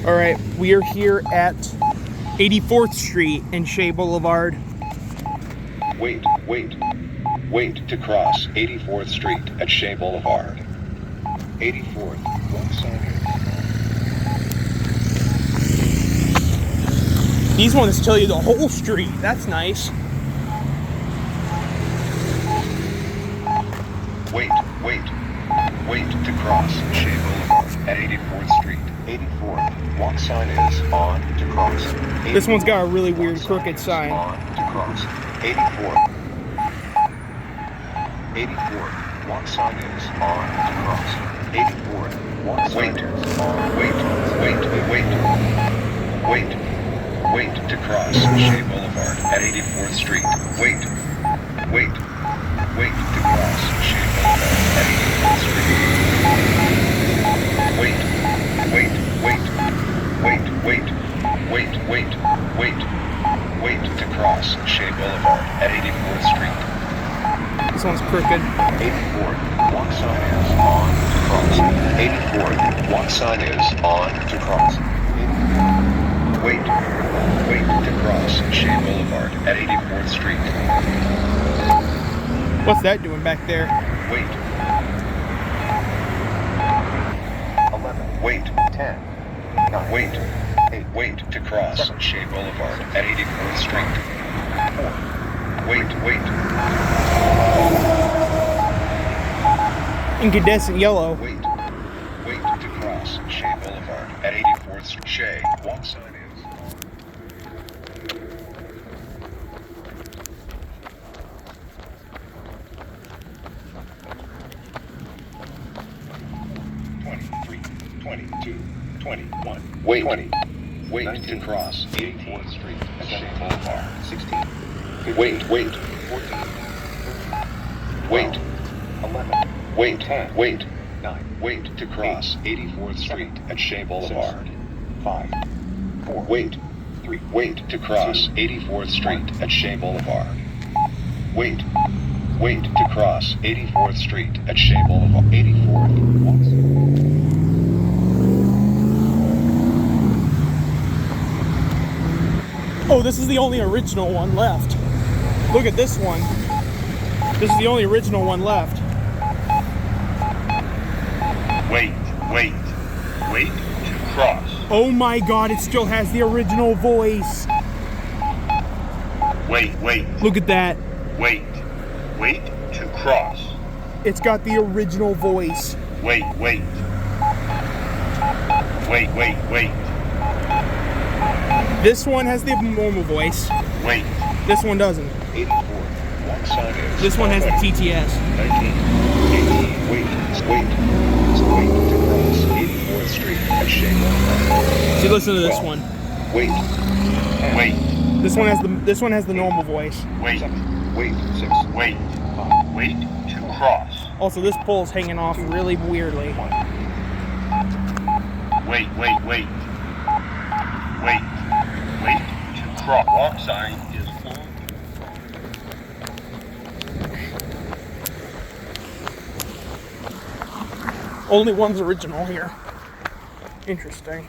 All right, we are here at 84th Street and Shea Boulevard. Wait to cross 84th Street at Shea Boulevard. 84th, one side. These ones tell you the whole street. That's nice. Wait to cross Shea Boulevard at 84th Street. 84th, walk sign is on to cross. This one's got a really weird crooked sign. On to cross. 84th. 84th, walk sign is on to cross. 84th, walk sign is on. Wait to cross Shea Boulevard at 84th Street. Wait to cross Shea Boulevard at 84th Street. Wait to cross Shea Boulevard at 84th Street. This one's crooked. 84th, walk sign is on to cross. 84th, walk sign is on to cross. Wait to cross Shea Boulevard at 84th Street. What's that doing back there? Wait. 11. Wait. 10. 9. Wait. 8. Wait to cross Shea Boulevard at 84th Street. 4. Wait. Incandescent yellow. Wait to cross Shea Boulevard at 84th Street. Shea, walk sign is. Wait to cross 84th Street at Shea Boulevard. 16. Wait. 14. Wait. 11. Wait. 10. Wait. 9. Wait to cross 84th Street at Shea Boulevard. 5. 4. Wait. 3. Wait to cross 84th Street at Shea Boulevard. Wait to cross 84th Street at Shea Boulevard. 84th. Oh, this is the only original one left. Look at this one. This is the only original one left. Wait to cross. Oh my God, it still has the original voice. Wait. Look at that. Wait to cross. It's got the original voice. Wait. This one has the normal voice. Wait. This one doesn't. 84. One sign is. This one has the TTS. 19. Wait to cross 84th Street at Shea Boulevard. See, listen to this one. Wait. This one has the normal voice. Wait. 6. Wait to cross. Also, this pole's hanging off really weirdly. Wait to cross. Walk sign is on. Only one's original here. Interesting.